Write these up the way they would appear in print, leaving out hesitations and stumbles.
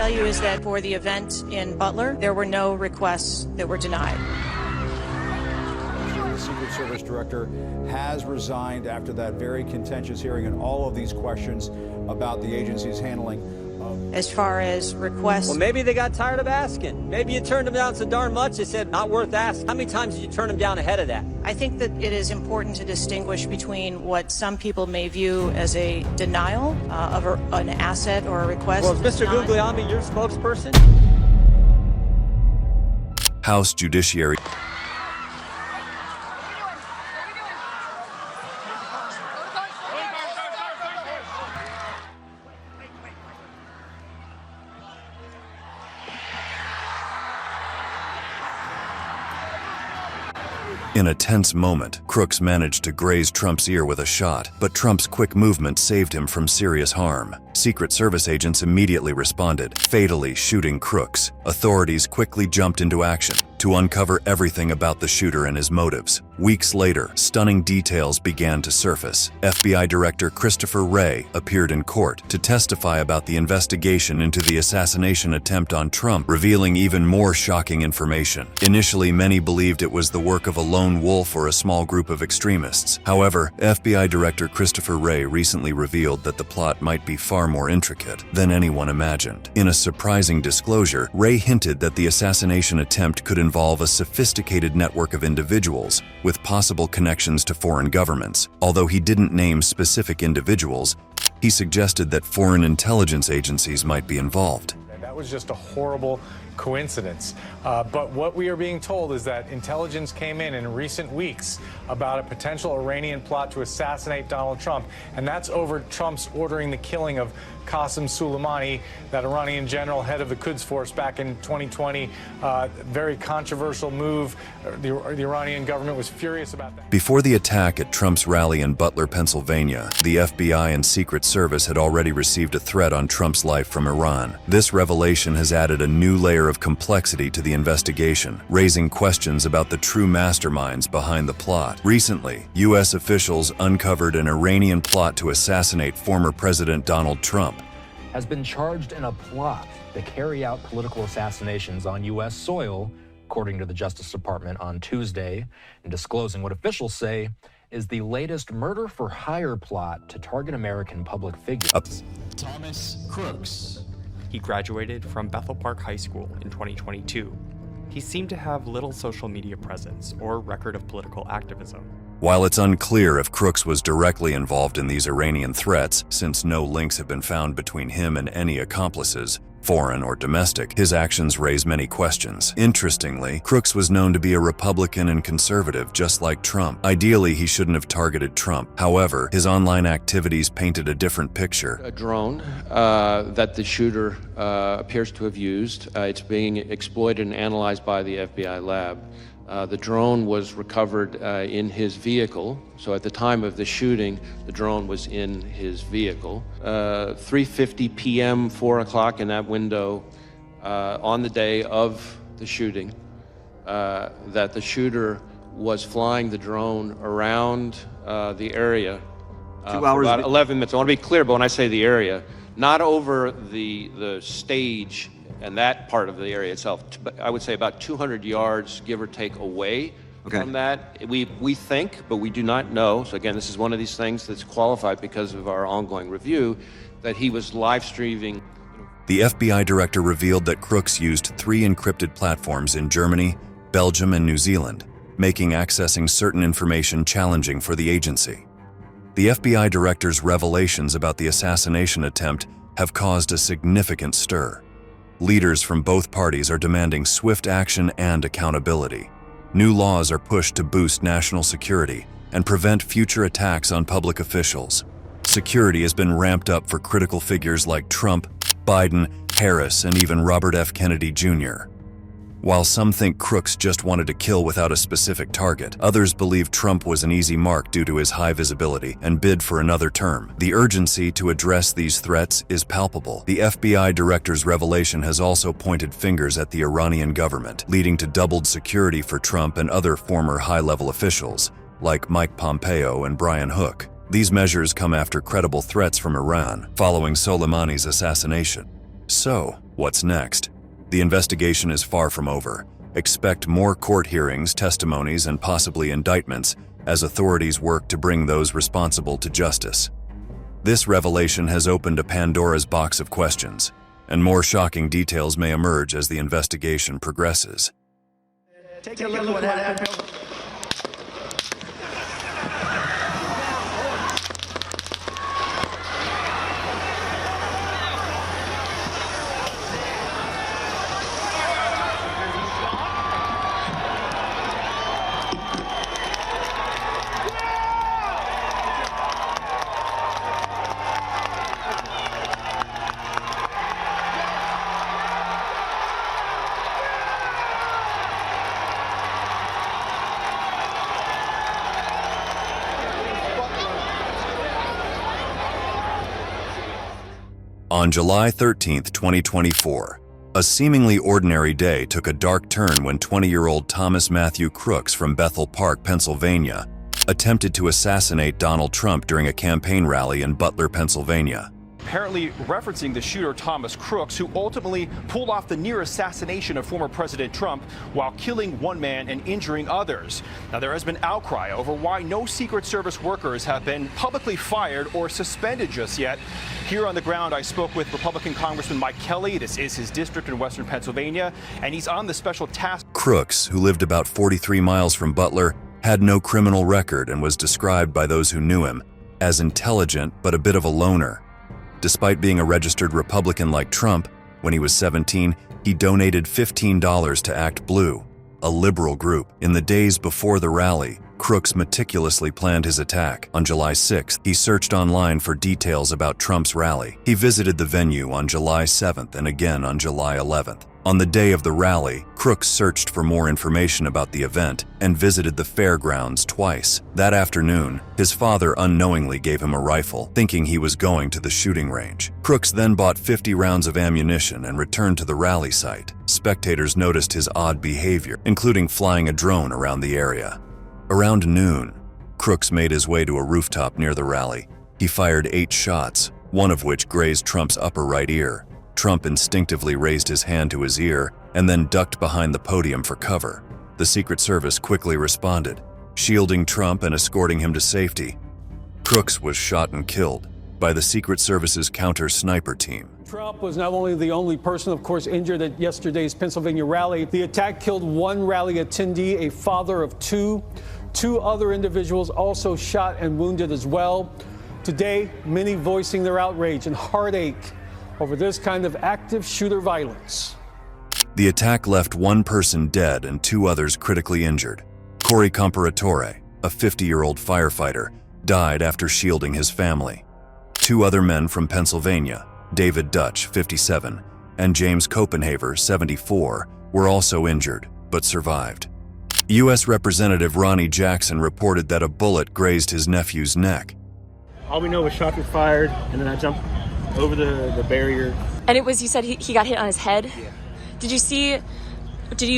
tell you is that for the event in Butler, there were no requests that were denied. The Secret Service director has resigned after that very contentious hearing and all of these questions about the agency's handling. As far as requests... Well, maybe they got tired of asking. Maybe you turned them down so darn much, they said, not worth asking. How many times did you turn them down ahead of that? I think that it is important to distinguish between what some people may view as a denial of an asset or a request. Well, is Mr. Guglielmi your spokesperson? House Judiciary. In a tense moment, Crooks managed to graze Trump's ear with a shot, but Trump's quick movement saved him from serious harm. Secret Service agents immediately responded, fatally shooting Crooks. Authorities quickly jumped into action to uncover everything about the shooter and his motives. Weeks later, stunning details began to surface. FBI Director Christopher Wray appeared in court to testify about the investigation into the assassination attempt on Trump, revealing even more shocking information. Initially, many believed it was the work of a lone wolf or a small group of extremists. However, FBI Director Christopher Wray recently revealed that the plot might be far more intricate than anyone imagined. In a surprising disclosure, Wray hinted that the assassination attempt could involve a sophisticated network of individuals with possible connections to foreign governments. Although he didn't name specific individuals, he suggested that foreign intelligence agencies might be involved. That was just a horrible coincidence. But what we are being told is that intelligence came in recent weeks about a potential Iranian plot to assassinate Donald Trump. And that's over Trump's ordering the killing of Qasem Soleimani, that Iranian general, head of the Quds Force back in 2020. Very controversial move. The Iranian government was furious about that. Before the attack at Trump's rally in Butler, Pennsylvania, the FBI and Secret Service had already received a threat on Trump's life from Iran. This revelation has added a new layer of complexity to the investigation, raising questions about the true masterminds behind the plot. Recently, U.S. officials uncovered an Iranian plot to assassinate former President Donald Trump. Has been charged in a plot to carry out political assassinations on U.S. soil, according to the Justice Department on Tuesday, and disclosing what officials say is the latest murder-for-hire plot to target American public figures. Thomas Crooks. He graduated from Bethel Park High School in 2022. He seemed to have little social media presence or record of political activism. While it's unclear if Crooks was directly involved in these Iranian threats, since no links have been found between him and any accomplices, foreign or domestic, his actions raise many questions. Interestingly, Crooks was known to be a Republican and conservative, just like Trump. Ideally, he shouldn't have targeted Trump. However, his online activities painted a different picture. A drone that the shooter appears to have used. It's being exploited and analyzed by the FBI lab. The drone was recovered in his vehicle. So at the time of the shooting, the drone was in his vehicle. 3:50 p.m., 4 o'clock in that window on the day of the shooting, that the shooter was flying the drone around the area for about 11 minutes. I want to be clear, but when I say the area, not over the stage and that part of the area itself, but I would say about 200 yards, give or take, away from that. We think, but we do not know. So again, this is one of these things that's qualified because of our ongoing review, that he was live streaming. The FBI director revealed that Crooks used 3 encrypted platforms in Germany, Belgium, and New Zealand, making accessing certain information challenging for the agency. The FBI director's revelations about the assassination attempt have caused a significant stir. Leaders from both parties are demanding swift action and accountability. New laws are pushed to boost national security and prevent future attacks on public officials. Security has been ramped up for critical figures like Trump, Biden, Harris, and even Robert F. Kennedy Jr. While some think Crooks just wanted to kill without a specific target, others believe Trump was an easy mark due to his high visibility and bid for another term. The urgency to address these threats is palpable. The FBI director's revelation has also pointed fingers at the Iranian government, leading to doubled security for Trump and other former high-level officials, like Mike Pompeo and Brian Hook. These measures come after credible threats from Iran following Soleimani's assassination. So, what's next? The investigation is far from over. Expect more court hearings, testimonies, and possibly indictments as authorities work to bring those responsible to justice. This revelation has opened a Pandora's box of questions, and more shocking details may emerge as the investigation progresses. Take a look at what happened. On July 13, 2024, a seemingly ordinary day took a dark turn when 20-year-old Thomas Matthew Crooks from Bethel Park, Pennsylvania, attempted to assassinate Donald Trump during a campaign rally in Butler, Pennsylvania. Apparently referencing the shooter Thomas Crooks, who ultimately pulled off the near assassination of former President Trump while killing one man and injuring others. Now, there has been outcry over why no Secret Service workers have been publicly fired or suspended just yet. Here on the ground, I spoke with Republican Congressman Mike Kelly. This is his district in Western Pennsylvania, and he's on the special task. Crooks, who lived about 43 miles from Butler, had no criminal record and was described by those who knew him as intelligent but a bit of a loner. Despite being a registered Republican like Trump, when he was 17, he donated $15 to Act Blue, a liberal group. In the days before the rally, Crooks meticulously planned his attack. On July 6th, he searched online for details about Trump's rally. He visited the venue on July 7th and again on July 11th. On the day of the rally, Crooks searched for more information about the event and visited the fairgrounds twice. That afternoon, his father unknowingly gave him a rifle, thinking he was going to the shooting range. Crooks then bought 50 rounds of ammunition and returned to the rally site. Spectators noticed his odd behavior, including flying a drone around the area. Around noon, Crooks made his way to a rooftop near the rally. He fired 8 shots, one of which grazed Trump's upper right ear. Trump instinctively raised his hand to his ear and then ducked behind the podium for cover. The Secret Service quickly responded, shielding Trump and escorting him to safety. Crooks was shot and killed by the Secret Service's counter-sniper team. Trump was not only the only person, of course, injured at yesterday's Pennsylvania rally. The attack killed one rally attendee, a father of 2. 2 other individuals also shot and wounded as well. Today, many voicing their outrage and heartache over this kind of active shooter violence. The attack left one person dead and 2 others critically injured. Corey Comparatore, a 50-year-old firefighter, died after shielding his family. 2 other men from Pennsylvania, David Dutch, 57, and James Copenhaver, 74, were also injured, but survived. U.S. Representative Ronnie Jackson reported that a bullet grazed his nephew's neck. All we know was shots were fired, and then I jumped over the barrier. And it was, you said he got hit on his head? Yeah. Did you see,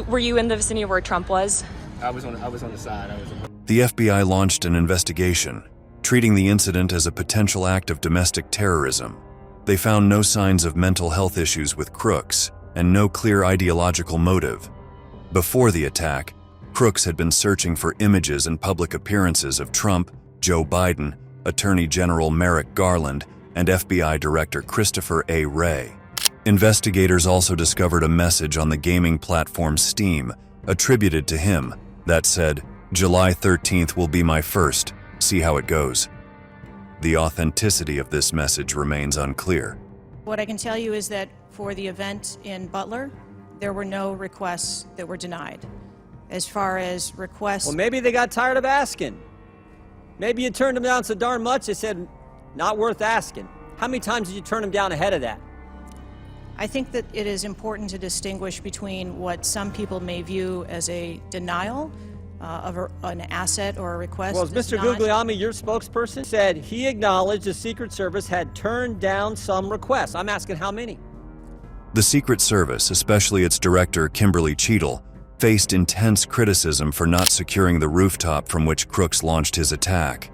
were you in the vicinity where Trump was? I was on the side. The FBI launched an investigation, treating the incident as a potential act of domestic terrorism. They found no signs of mental health issues with Crooks and no clear ideological motive. Before the attack, Crooks had been searching for images and public appearances of Trump, Joe Biden, Attorney General Merrick Garland, and FBI Director Christopher A. Wray. Investigators also discovered a message on the gaming platform Steam, attributed to him, that said, "July 13th will be my first. See how it goes." The authenticity of this message remains unclear. What I can tell you is that for the event in Butler, there were no requests that were denied. As far as requests... Well, maybe they got tired of asking. Maybe you turned them down so darn much they said, not worth asking. How many times did you turn them down ahead of that? I think that it is important to distinguish between what some people may view as a denial of an asset or a request. Well, as Mr. Guglielmi, your spokesperson, said he acknowledged the Secret Service had turned down some requests. I'm asking how many? The Secret Service, especially its director, Kimberly Cheadle, faced intense criticism for not securing the rooftop from which Crooks launched his attack.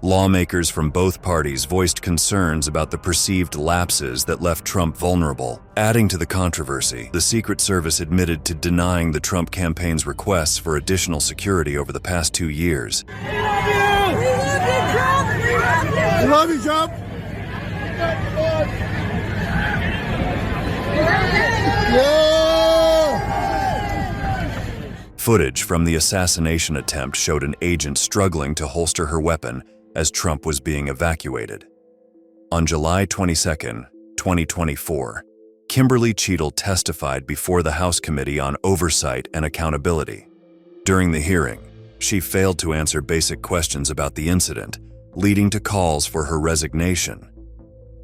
Lawmakers from both parties voiced concerns about the perceived lapses that left Trump vulnerable. Adding to the controversy, the Secret Service admitted to denying the Trump campaign's requests for additional security over the past 2 years. We love you, Trump. Footage from the assassination attempt showed an agent struggling to holster her weapon as Trump was being evacuated. On July 22, 2024, Kimberly Cheadle testified before the House Committee on Oversight and Accountability. During the hearing, she failed to answer basic questions about the incident, leading to calls for her resignation.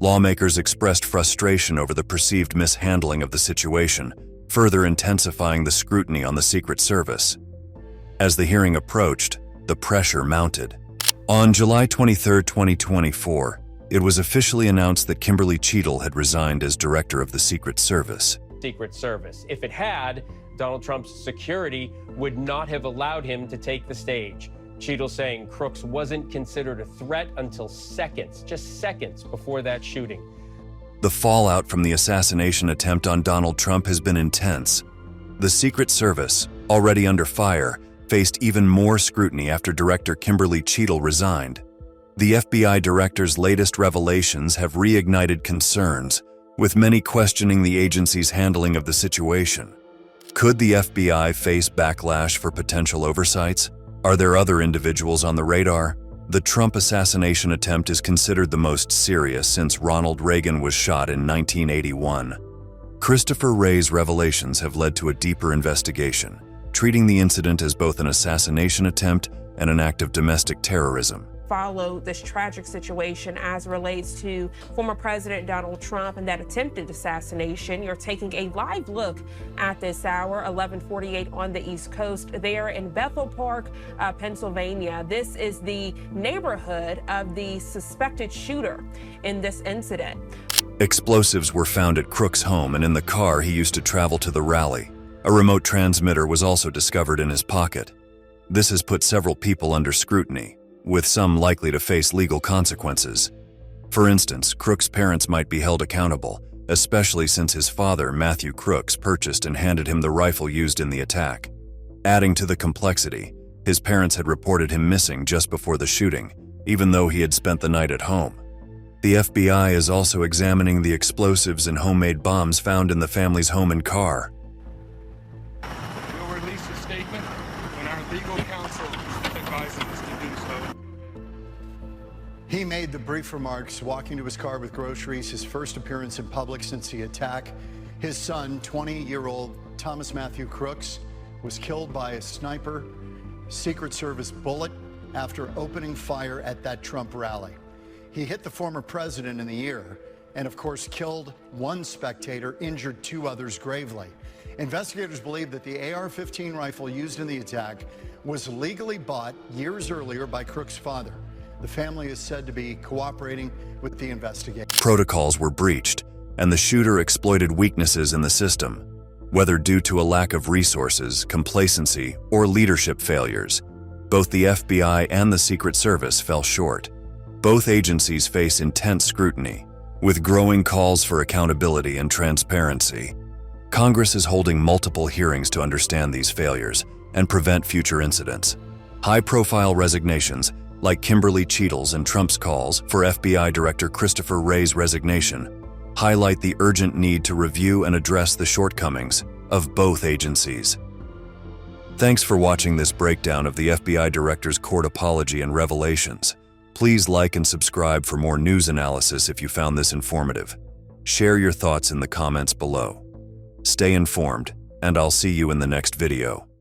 Lawmakers expressed frustration over the perceived mishandling of the situation, further intensifying the scrutiny on the Secret Service. As the hearing approached, the pressure mounted. On July 23, 2024, it was officially announced that Kimberly Cheadle had resigned as director of the Secret Service. Secret Service. If it had, Donald Trump's security would not have allowed him to take the stage. Cheadle saying Crooks wasn't considered a threat until seconds, just seconds before that shooting. The fallout from the assassination attempt on Donald Trump has been intense. The Secret Service, already under fire, faced even more scrutiny after Director Kimberly Cheadle resigned. The FBI director's latest revelations have reignited concerns, with many questioning the agency's handling of the situation. Could the FBI face backlash for potential oversights? Are there other individuals on the radar? The Trump assassination attempt is considered the most serious since Ronald Reagan was shot in 1981. Christopher Wray's revelations have led to a deeper investigation, treating the incident as both an assassination attempt and an act of domestic terrorism. Follow this tragic situation as relates to former President Donald Trump and that attempted assassination. You're taking a live look at this hour, 11:48 on the East Coast, there in Bethel Park, Pennsylvania. This is the neighborhood of the suspected shooter in this incident. Explosives were found at Crooks' home and in the car he used to travel to the rally. A remote transmitter was also discovered in his pocket. This has put several people under scrutiny, with some likely to face legal consequences. For instance, Crooks' parents might be held accountable, especially since his father, Matthew Crooks, purchased and handed him the rifle used in the attack. Adding to the complexity, his parents had reported him missing just before the shooting, even though he had spent the night at home. The FBI is also examining the explosives and homemade bombs found in the family's home and car. We'll release a statement when our legal counsel advises us to do so. He made the brief remarks walking to his car with groceries, his first appearance in public since the attack. His son, 20-year-old Thomas Matthew Crooks, was killed by a sniper Secret Service bullet after opening fire at that Trump rally. He hit the former president in the ear and, of course, killed one spectator, injured two others gravely. Investigators believe that the AR-15 rifle used in the attack was legally bought years earlier by Crooks' father. The family is said to be cooperating with the investigation. Protocols were breached, and the shooter exploited weaknesses in the system. Whether due to a lack of resources, complacency, or leadership failures, both the FBI and the Secret Service fell short. Both agencies face intense scrutiny, with growing calls for accountability and transparency. Congress is holding multiple hearings to understand these failures and prevent future incidents. High-profile resignations, like Kimberly Cheadle's and Trump's calls for FBI Director Christopher Wray's resignation, highlight the urgent need to review and address the shortcomings of both agencies. Thanks for watching this breakdown of the FBI Director's court apology and revelations. Please like and subscribe for more news analysis if you found this informative. Share your thoughts in the comments below. Stay informed, and I'll see you in the next video.